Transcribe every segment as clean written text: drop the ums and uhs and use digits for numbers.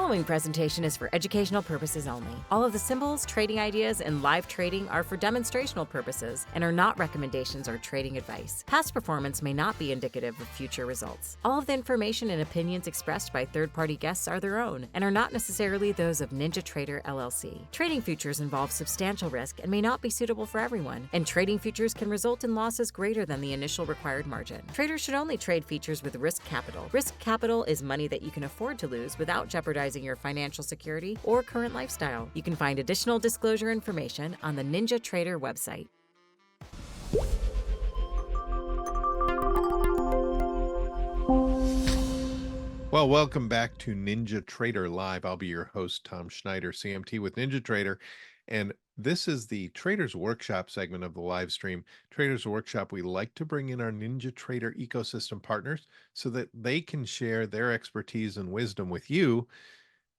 following presentation is for educational purposes only. All of the symbols, trading ideas, and live trading are for demonstrational purposes and are not recommendations or trading advice. Past performance may not be indicative of future results. All of the information and opinions expressed by third-party guests are their own and are not necessarily those of NinjaTrader LLC. Trading futures involve substantial risk and may not be suitable for everyone, and trading futures can result in losses greater than the initial required margin. Traders should only trade futures with risk capital. Risk capital is money that you can afford to lose without jeopardizing your financial security or current lifestyle. You can find additional disclosure information on the NinjaTrader website. Well, welcome back to NinjaTrader Live. I'll be your host, Tom Schneider, CMT with NinjaTrader. And this is the Traders Workshop segment of the live stream. Traders Workshop, we like to bring in our NinjaTrader ecosystem partners so that they can share their expertise and wisdom with you,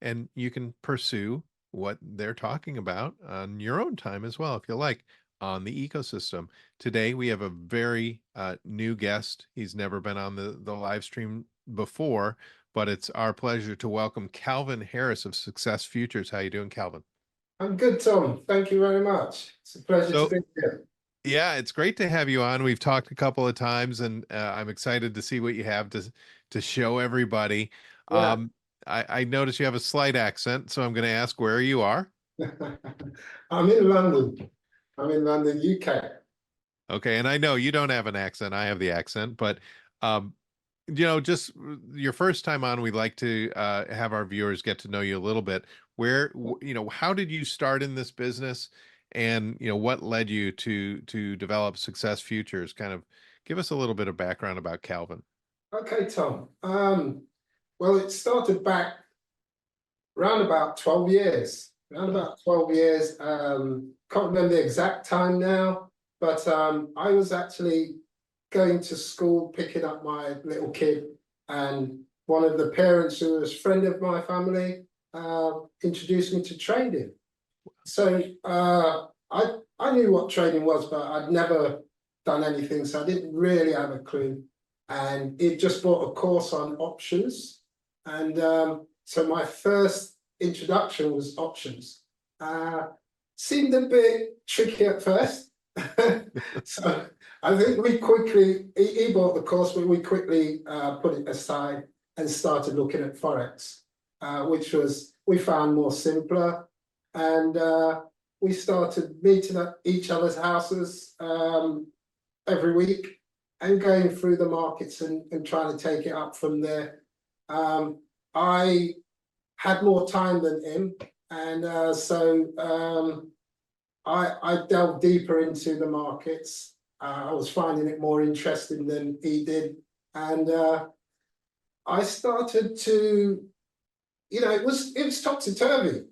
and you can pursue what they're talking about on your own time as well, if you like, on the ecosystem. Today, we have a very new guest. He's never been on the live stream before, but it's our pleasure to welcome Calvin Harris of Success Futures. How you doing, Calvin? I'm good, Tom. Thank you very much. It's a pleasure to be here. Yeah, it's great to have you on. We've talked a couple of times, and I'm excited to see what you have to show everybody. Yeah. I notice you have a slight accent, so I'm going to ask where you are. I'm in London. I'm in London, UK. Okay, and I know you don't have an accent. I have the accent, but just your first time on, we'd like to have our viewers get to know you a little bit. How did you start in this business, and what led you to develop Success Futures? Kind of give us a little bit of background about Calvin. Okay, Tom. Well, it started back around about 12 years. Can't remember the exact time now, but I was actually going to school, picking up my little kid, and one of the parents, who was a friend of my family, introduced me to trading. So I knew what trading was, but I'd never done anything, so I didn't really have a clue. And it just bought a course on options, and so my first introduction was options. Seemed a bit tricky at first. So I think we quickly, he bought the course, but we quickly put it aside and started looking at Forex, which we found more simpler. And we started meeting at each other's houses every week and going through the markets and trying to take it up from there. I had more time than him, and so I delved deeper into the markets. I was finding it more interesting than he did. And I started to, it was topsy-turvy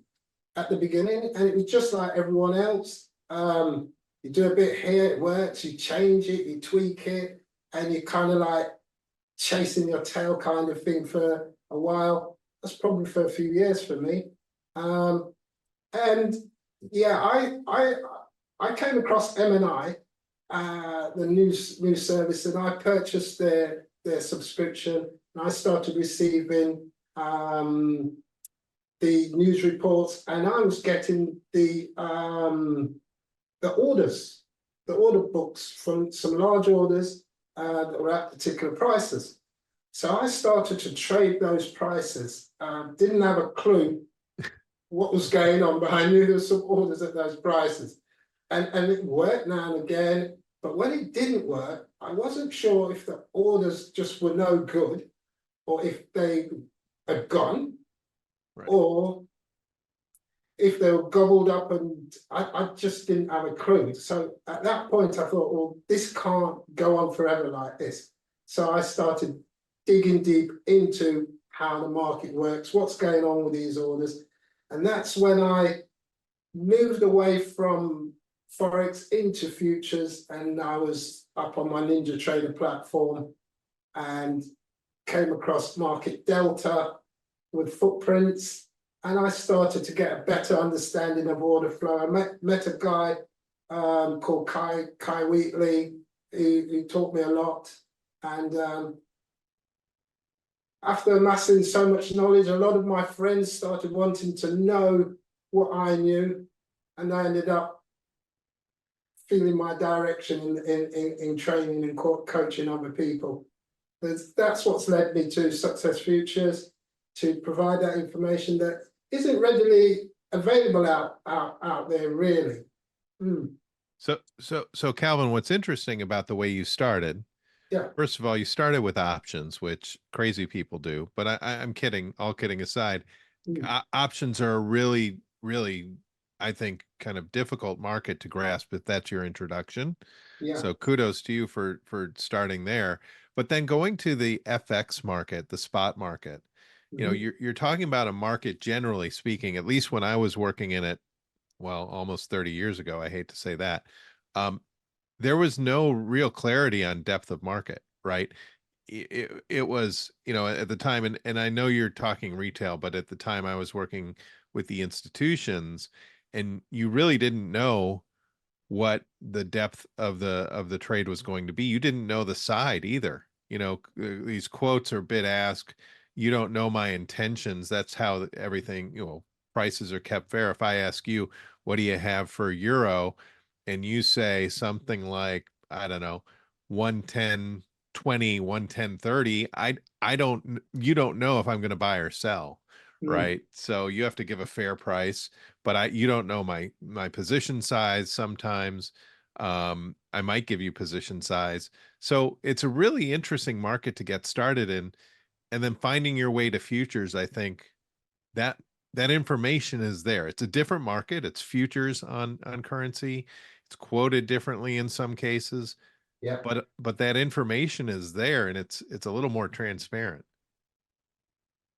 at the beginning, and it was just like everyone else. You do a bit here, it works, you change it, you tweak it, and you kind of like chasing your tail kind of thing for a while. That's probably for a few years for me. And yeah, I came across M&I, the news service, and I purchased their subscription, and I started receiving the news reports, and I was getting the order books from some large orders that were at particular prices. So I started to trade those prices. Didn't have a clue what was going on, but I knew there were some orders at those prices. And it worked now and again, but when it didn't work, I wasn't sure if the orders just were no good, or if they had gone, right, or if they were gobbled up, and I just didn't have a clue. So at that point, I thought, well, this can't go on forever like this. So I started digging deep into how the market works, what's going on with these orders. And that's when I moved away from Forex into futures, and I was up on my NinjaTrader platform and came across Market Delta with footprints, and I started to get a better understanding of order flow. I met a guy called Kai Wheatley, who taught me a lot, and after amassing so much knowledge, a lot of my friends started wanting to know what I knew, and I ended up feeling my direction in training and coaching other people. That's what's led me to Success Futures, to provide that information that isn't readily available out there, really. So Calvin, what's interesting about the way you started, Yeah. first of all, you started with options, which crazy people do, but I'm kidding, all kidding aside. Options are a really, really, I think, kind of difficult market to grasp if that's your introduction. Yeah. So kudos to you for starting there. But then going to the FX market, the spot market, you're talking about a market, generally speaking, at least when I was working in it, well, almost 30 years ago, I hate to say that. There was no real clarity on depth of market, right? It was, at the time, and I know you're talking retail, but at the time I was working with the institutions, and you really didn't know what the depth of the trade was going to be. You didn't know the side either. These quotes are bid ask. You don't know my intentions. That's how everything, prices are kept fair. If I ask you, what do you have for euro? And you say something like, I don't know, 110.20, 110.30, you don't know if I'm going to buy or sell, right? So you have to give a fair price, but you don't know my position size sometimes. I might give you position size. So it's a really interesting market to get started in. And then finding your way to futures, I think that that information is there. It's a different market. It's futures on currency. It's quoted differently in some cases, Yeah. but that information is there, and it's a little more transparent.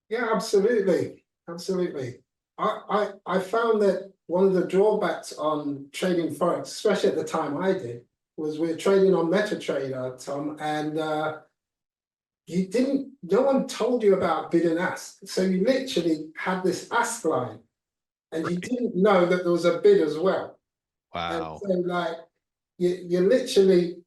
Yeah, absolutely. Absolutely. I found that one of the drawbacks on trading Forex, especially at the time I did, was we're trading on NinjaTrader, Tom, and no one told you about bid and ask. So you literally had this ask line, and you didn't know that there was a bid as well. And Wow. so like you're literally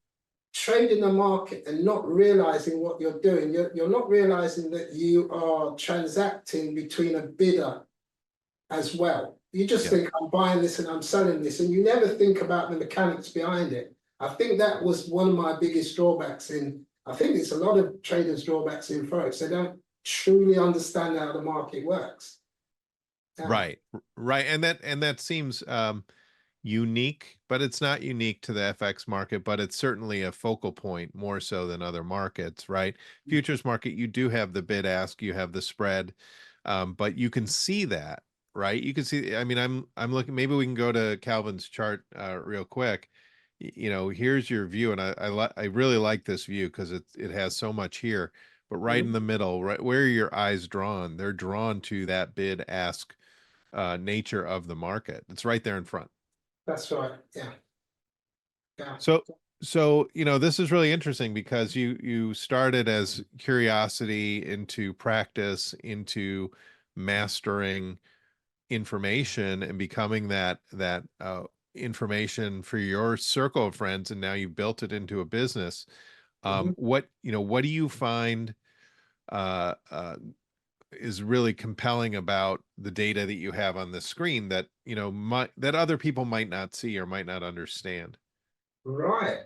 trading the market and not realizing what you're doing. You're not realizing that you are transacting between a bidder as well. You just Yeah. think, I'm buying this and I'm selling this, and you never think about the mechanics behind it. I think that was one of my biggest drawbacks I think it's a lot of traders' drawbacks in Forex. They don't truly understand how the market works. Yeah. Right. And that seems unique, but it's not unique to the FX market, but it's certainly a focal point more so than other markets, right? Futures market, you do have the bid ask, you have the spread, but you can see that, right? You can see, I mean, I'm looking, maybe we can go to Calvin's chart real quick. Here's your view, and I really like this view because it has so much here, but right in the middle, right where are your eyes drawn, they're drawn to that bid ask nature of the market. It's right there in front. That's right. Yeah. Yeah. So this is really interesting because you started as curiosity into practice, into mastering information and becoming that information for your circle of friends, and now you built it into a business. What do you find uh, uh, is really compelling about the data that you have on the screen that that other people might not see or might not understand? Right.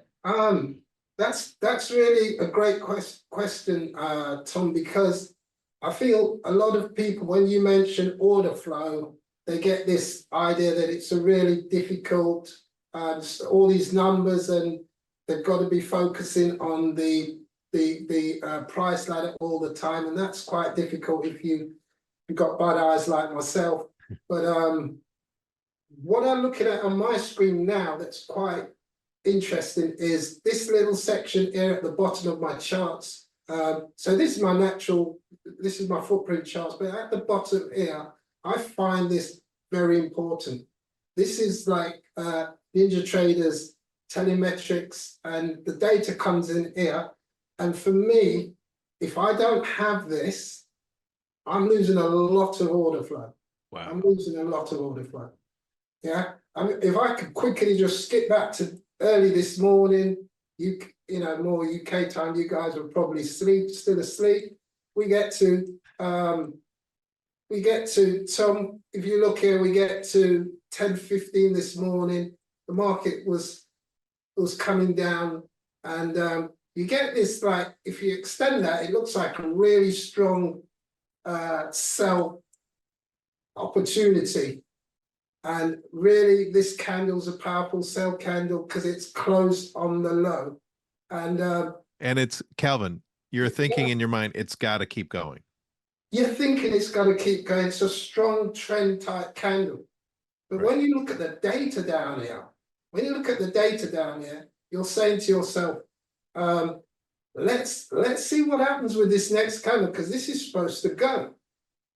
That's really a great question, Tom, because I feel a lot of people, when you mention order flow, they get this idea that it's a really difficult, all these numbers, and they've got to be focusing on the price ladder all the time, and that's quite difficult if you've got bad eyes like myself. But what I'm looking at on my screen now that's quite interesting is this little section here at the bottom of my charts. So this is my footprint charts, but at the bottom here, I find this very important. This is like NinjaTrader's telemetrics, and the data comes in here. And for me, if I don't have this, I'm losing a lot of order flow. Wow. I'm losing a lot of order flow. Yeah, I mean, if I could quickly just skip back to early this morning, more UK time, you guys were probably still asleep. we get to Tom, if you look here, we get to 10:15 this morning. The market was coming down, and you get this, like, if you extend that, it looks like a really strong sell opportunity. And really, this candle's a powerful sell candle because it's closed on the low. And it's, Calvin, you're thinking in your mind, it's got to keep going. You're thinking it's got to keep going. It's a strong trend type candle. But Right. when you look at the data down here, you're saying to yourself, let's see what happens with this next candle, because this is supposed to go.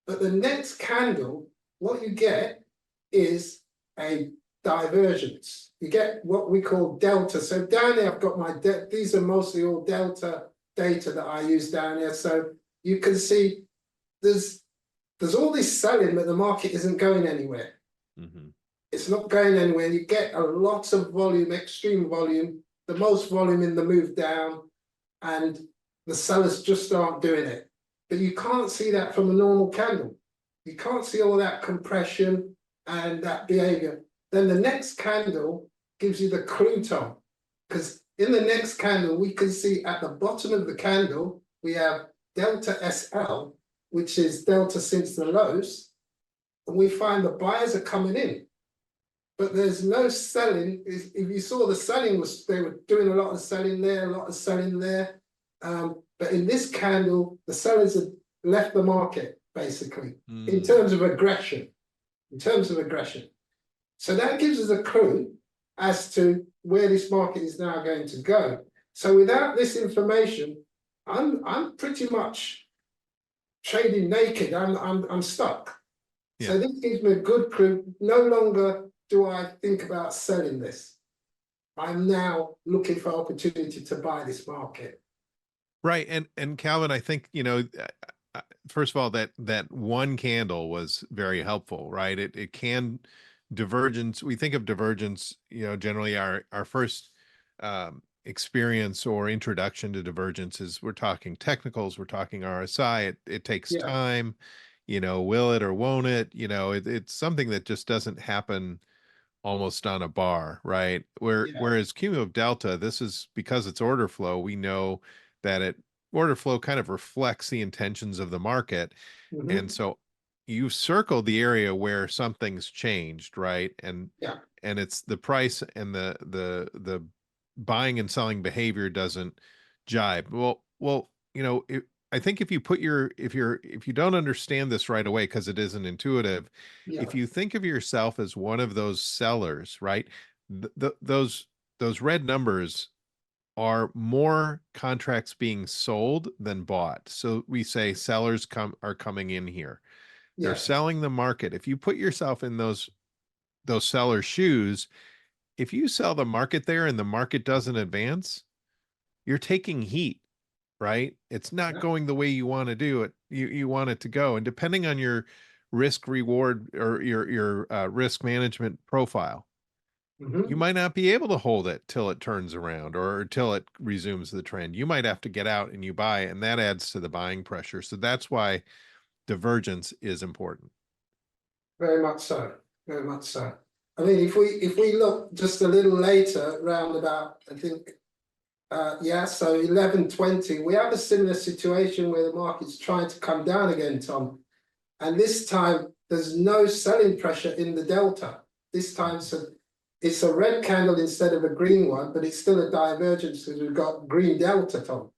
But the next candle, what you get is a divergence. You get what we call delta. So down there, I've got my these are mostly all delta data that I use down here. So you can see there's all this selling, but the market isn't going anywhere. Mm-hmm. It's not going anywhere. You get a lot of volume, extreme volume, the most volume in the move down, and the sellers just aren't doing it. But you can't see that from a normal candle. You can't see all that compression and that behavior. Then the next candle gives you the crouton, because in the next candle, we can see at the bottom of the candle, we have delta SL, which is delta since the lows, and we find the buyers are coming in. But there's no selling. If you saw, the selling was, they were doing a lot of selling there, a lot of selling there. But in this candle, the sellers have left the market, basically, in terms of aggression. So that gives us a clue as to where this market is now going to go. So without this information, I'm pretty much trading naked. I'm stuck. Yeah. So this gives me a good clue. No longer do I think about selling this. I'm now looking for opportunity to buy this market. Right. And Calvin, I think, first of all, that one candle was very helpful, right? It can divergence. We think of divergence, generally our first experience or introduction to divergence is we're talking technicals, we're talking RSI. It takes time, will it or won't it? It's something that just doesn't happen almost on a bar, right? Whereas cumulative delta, this is because it's order flow. We know that order flow kind of reflects the intentions of the market. And so you circled the area where something's changed, right? And it's the price and the buying and selling behavior doesn't jibe. Well, I think if you don't understand this right away, because it isn't intuitive, if you think of yourself as one of those sellers, right? Those red numbers are more contracts being sold than bought. So we say sellers are coming in here. They're selling the market. If you put yourself in those sellers' shoes, if you sell the market there and the market doesn't advance, you're taking heat, right? It's not going the way you want to do it. You want it to go. And depending on your risk reward or your risk management profile, you might not be able to hold it till it turns around or till it resumes the trend. You might have to get out and you buy, and that adds to the buying pressure. So that's why divergence is important. Very much so. Very much so. I mean, if we look just a little later, round about, I think, so 11:20, we have a similar situation where the market's trying to come down again, Tom. And this time, there's no selling pressure in the delta. This time, it's a red candle instead of a green one, but it's still a divergence because we've got green delta, Tom.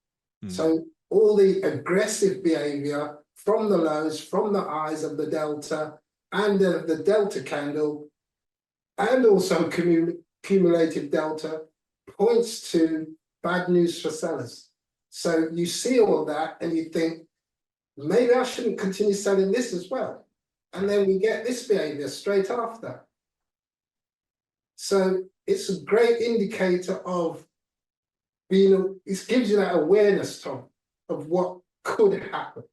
So all the aggressive behavior from the lows, from the highs of the delta, and the delta candle, and also cumulative delta, points to bad news for sellers. So you see all that and you think, maybe I shouldn't continue selling this as well. And then we get this behavior straight after. So it's a great indicator of it gives you that awareness, Tom, of what could happen.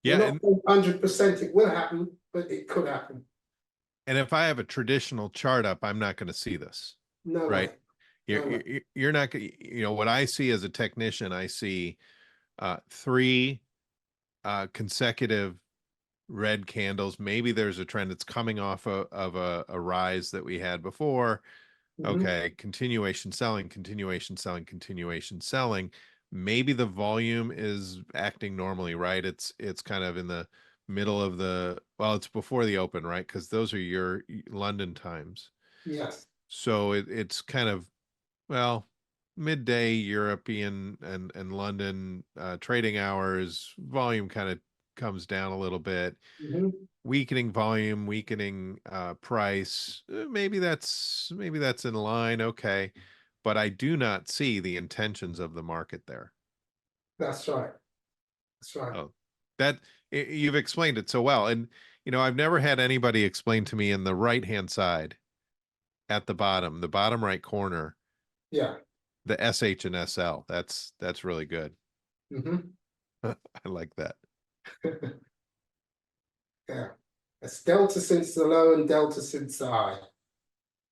Yeah. Not 100% it will happen, but it could happen. And if I have a traditional chart up, I'm not going to see this. No right? Way. You're not, what I see as a technician, I see 3 consecutive red candles. Maybe there's a trend that's coming off of a rise that we had before. Okay, continuation selling, continuation selling, continuation selling. Maybe the volume is acting normally, right? It's kind of in the middle of the, well, it's before the open, right? Because those are your London times. Yes. So it's kind of, well, midday European and London trading hours, volume kind of comes down a little bit. Weakening volume, weakening price. Maybe that's in line. Okay, but I do not see the intentions of the market there. That's right. That's right. Oh, that you've explained it so well, and I've never had anybody explain to me in the right hand side at the bottom right corner, Yeah. the SH and SL. That's really good. Mm-hmm. I like that. Yeah. It's delta since the low and delta since the high.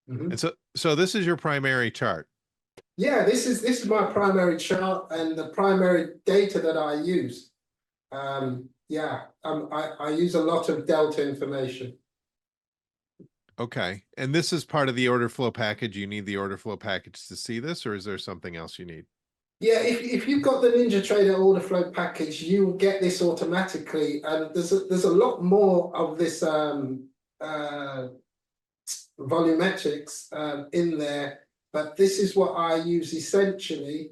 And so this is your primary chart. Yeah, this is my primary chart and the primary data that I use. Yeah, I use a lot of delta information. Okay. And this is part of the order flow package. You need the order flow package to see this, or is there something else you need? Yeah, if you've got the NinjaTrader order flow package, you'll get this automatically. And there's a lot more of this volumetrics in there, but this is what I use essentially.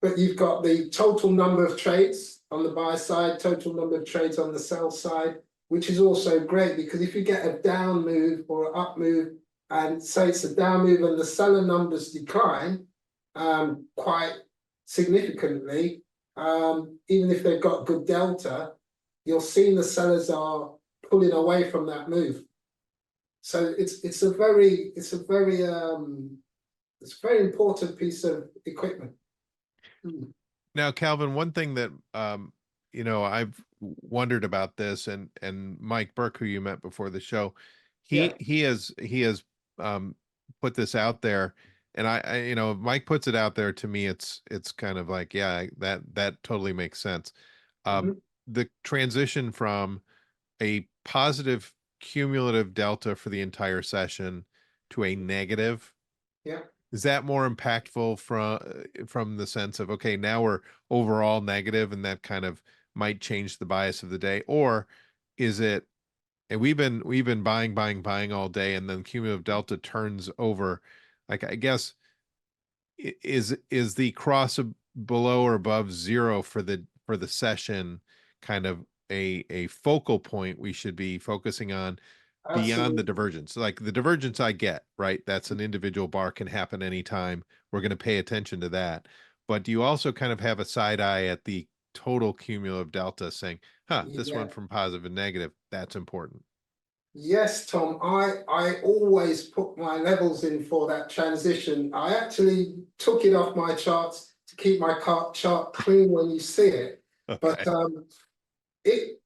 But you've got the total number of trades on the buy side, total number of trades on the sell side, which is also great because if you get a down move or an up move, and say it's a down move and the seller numbers decline quite significantly, even if they've got good delta, you're seeing the sellers are pulling away from that move. So it's a very important piece of equipment. Now, Calvin, one thing that I've wondered about this, and Mike Burke, who you met before the show, he has put this out there, and I Mike puts it out there, to me it's kind of like, yeah, that totally makes sense. The transition from a positive cumulative delta for the entire session to a negative, Yeah. is that more impactful from the sense of, okay, now we're overall negative and that kind of might change the bias of the day? Or is it, and we've been buying all day, and then cumulative delta turns over, like, I guess, is the cross below or above zero for the session kind of a focal point we should be focusing on beyond the Absolutely. divergence? Like the divergence I get, right? That's an individual bar, can happen anytime. We're going to pay attention to that. But do you also kind of have a side eye at the total cumulative delta, saying, this Yeah. went from positive and negative? That's important. Yes, Tom, I always put my levels in for that transition. I actually took it off my charts to keep my chart clean when you see it. Okay. But you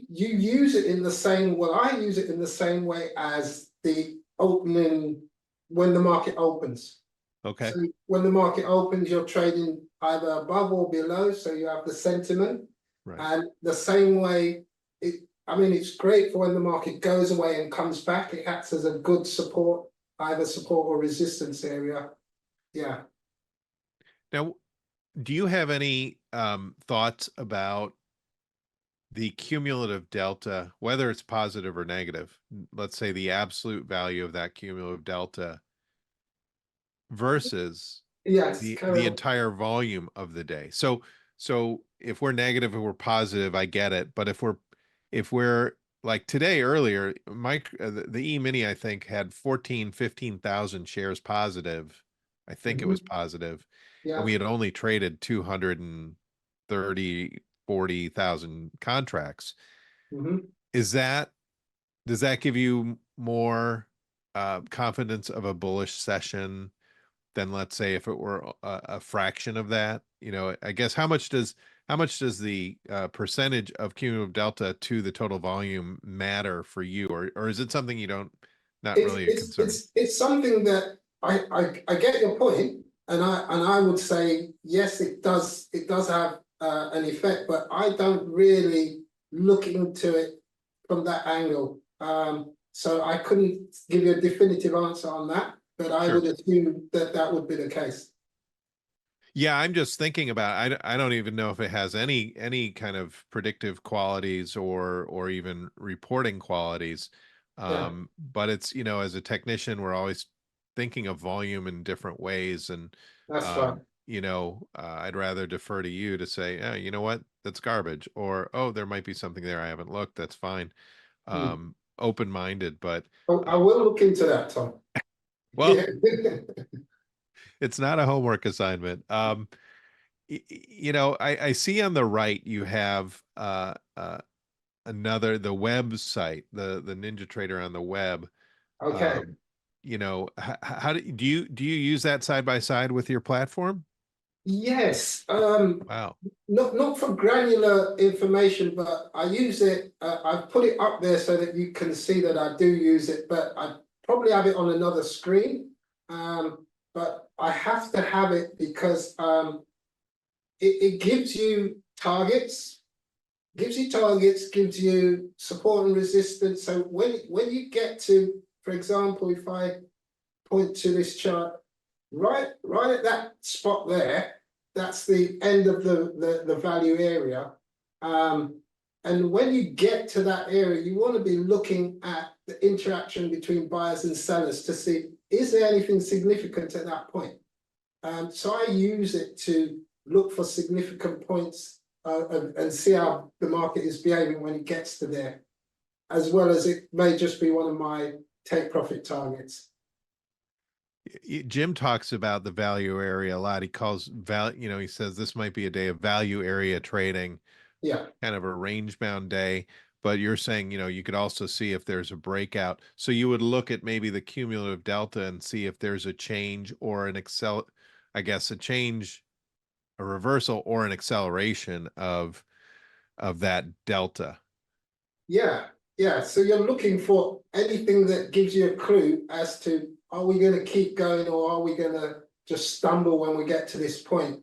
use it in the same, well, I use it in the same way as the opening when the market opens. Okay. So when the market opens, you're trading either above or below, so you have the sentiment. Right. And the same way, it's great for when the market goes away and comes back. It acts as a good support, either support or resistance area. Yeah. Now, do you have any thoughts about the cumulative delta, whether it's positive or negative? Let's say the absolute value of that cumulative delta versus Yes. the entire volume of the day. So if we're negative and we're positive, I get it. But if we're like today, earlier, Mike, the E-mini, I think, had 15,000 shares positive. I think it was positive. Yeah. And we had only traded 40,000 contracts. Does that give you more confidence of a bullish session than, let's say, if it were a fraction of that? I guess how much does the percentage of cumulative delta to the total volume matter for you, or is it something you don't, not really a concern? It's something that I get your point, and I would say yes, it does have an effect, but I don't really look into it from that angle. So I couldn't give you a definitive answer on that, but I Sure. would assume that that would be the case. Yeah, I'm just thinking about I don't even know if it has any kind of predictive qualities or even reporting qualities. Yeah, But it's, as a technician, we're always thinking of volume in different ways. And that's right. I'd rather defer to you to say, oh, you know what, that's garbage, or oh, there might be something there I haven't looked. That's fine. Hmm. Open-minded, but I will look into that, Tom. well, Yeah. it's not a homework assignment. I see on the right you have the website, the NinjaTrader on the web. Okay. Um, how do you use that side by side with your platform? Yes. Wow. Not for granular information, but I use it. I've put it up there so that you can see that I do use it, but I probably have it on another screen. But I have to have it because it gives you targets, gives you support and resistance. So when you get to, for example, if I point to this chart, right at that spot there, that's the end of the value area. And when you get to that area, you want to be looking at the interaction between buyers and sellers to see, is there anything significant at that point? So I use it to look for significant points and see how the market is behaving when it gets to there, as well as it may just be one of my take profit targets. Jim talks about the value area a lot. He calls he says this might be a day of value area trading, Yeah. kind of a range bound day. But you're saying, you could also see if there's a breakout. So you would look at maybe the cumulative delta and see if there's a change or I guess a change, a reversal or an acceleration of that delta. Yeah, yeah. So you're looking for anything that gives you a clue as to, are we going to keep going or are we going to just stumble when we get to this point?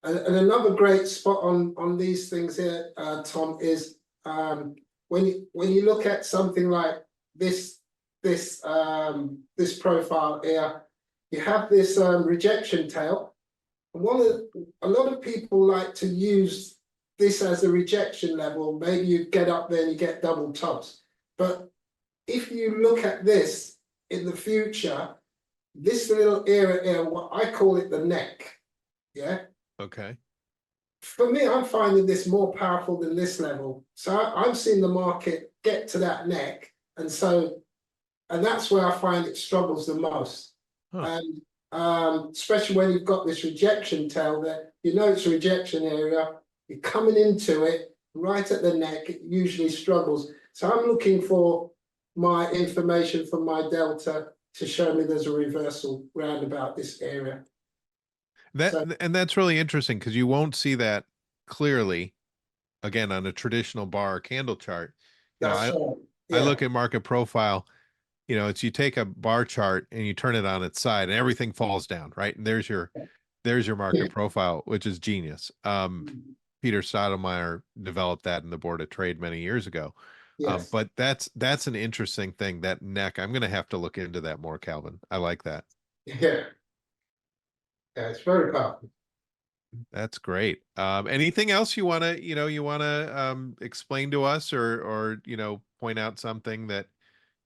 And another great spot on these things here, Tom, is when you look at something like this profile here, you have this rejection tail. And a lot of people like to use this as a rejection level. Maybe you get up there and you get double tops. But if you look at this in the future, this little area here, what I call it the neck. Yeah. Okay. For me, I'm finding this more powerful than this level. So I've seen the market get to that neck. And that's where I find it struggles the most. Huh. And especially when you've got this rejection tail there, it's a rejection area, you're coming into it right at the neck, it usually struggles. So I'm looking for my information from my delta to show me there's a reversal round about this area. And that's really interesting because you won't see that clearly again on a traditional bar or candle chart. That's right. I Yeah. look at market profile, it's you take a bar chart and you turn it on its side and everything falls down, right? And there's your market profile, which is genius. Peter Stottlemyre developed that in the Board of Trade many years ago. Yes. But that's an interesting thing, that neck. I'm going to have to look into that more, Calvin. I like that. Yeah. Yeah, it's very powerful. That's great. Anything else you want to explain to us, or point out something that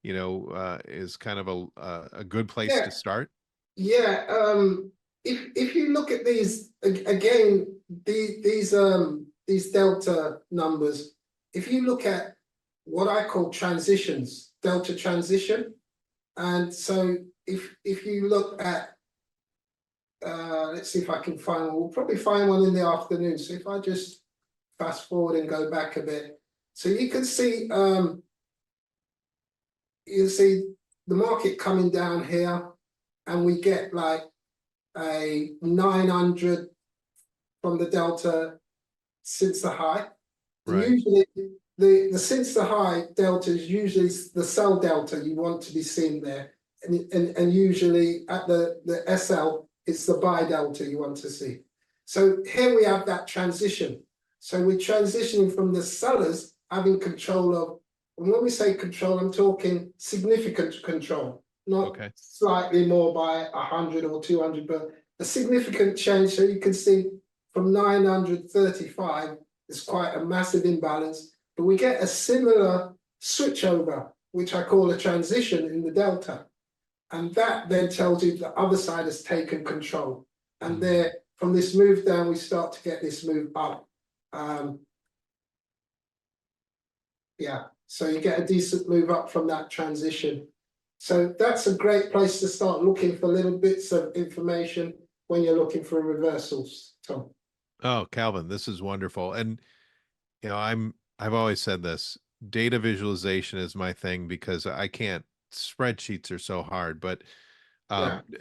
is kind of a good place to start? Yeah. If you look at these again, these delta numbers, if you look at what I call transitions, delta transition, and so if you look at let's see if I can find one. We'll probably find one in the afternoon. So if I just fast forward and go back a bit, so you can see the market coming down here, and we get like a 900 from the delta since the high. And Right. usually the since the high delta is usually the sell delta you want to be seen there, and usually at the SL it's the buy delta you want to see. So here we have that transition. So we're transitioning from the sellers having control of, and when we say control, I'm talking significant control, not Okay. slightly more by 100 or 200, but a significant change. So you can see from 935, it's quite a massive imbalance, but we get a similar switchover, which I call a transition in the delta. And that then tells you the other side has taken control. And there, from this move down, we start to get this move up. Yeah, so you get a decent move up from that transition. So that's a great place to start looking for little bits of information when you're looking for reversals, Tom. Oh, Calvin, this is wonderful. And I've always said this, data visualization is my thing because I can't, spreadsheets are so hard, but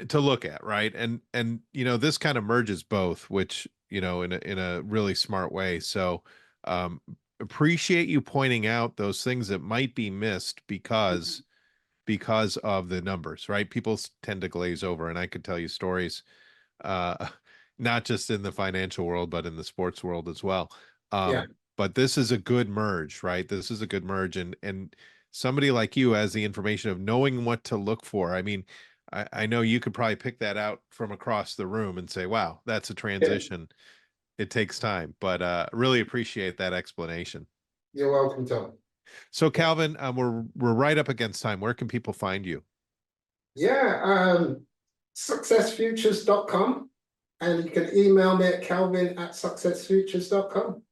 to look at, right? And this kind of merges both, which, in a really smart way. So appreciate you pointing out those things that might be missed because of the numbers, right? People tend to glaze over, and I could tell you stories, uh, not just in the financial world, but in the sports world as well. But this is a good merge, right? This is a good merge, and somebody like you has the information of knowing what to look for. I mean, I know you could probably pick that out from across the room and say, wow, that's a transition. It takes time, but really appreciate that explanation. You're welcome, Tom. So Calvin, we're right up against time. Where can people find you? Successfutures.com, and you can email me at calvin@successfutures.com.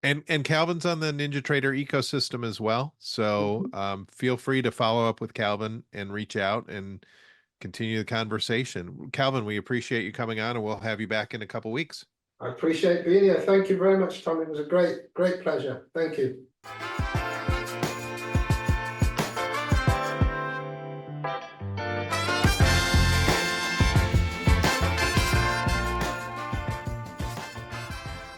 And Calvin's on the NinjaTrader ecosystem as well. So feel free to follow up with Calvin and reach out and continue the conversation. Calvin, we appreciate you coming on, and we'll have you back in a couple weeks. I appreciate being here. Thank you very much, Tom. It was a great pleasure. Thank you.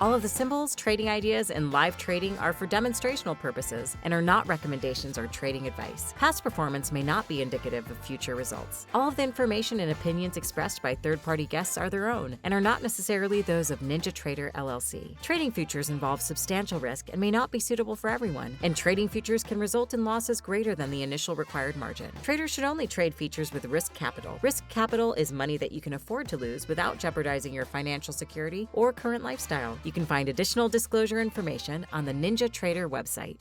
All of the symbols, trading ideas, and live trading are for demonstrational purposes and are not recommendations or trading advice. Past performance may not be indicative of future results. All of the information and opinions expressed by third-party guests are their own and are not necessarily those of NinjaTrader LLC. Trading futures involve substantial risk and may not be suitable for everyone, and trading futures can result in losses greater than the initial required margin. Traders should only trade futures with risk capital. Risk capital is money that you can afford to lose without jeopardizing your financial security or current lifestyle. You can find additional disclosure information on the NinjaTrader website.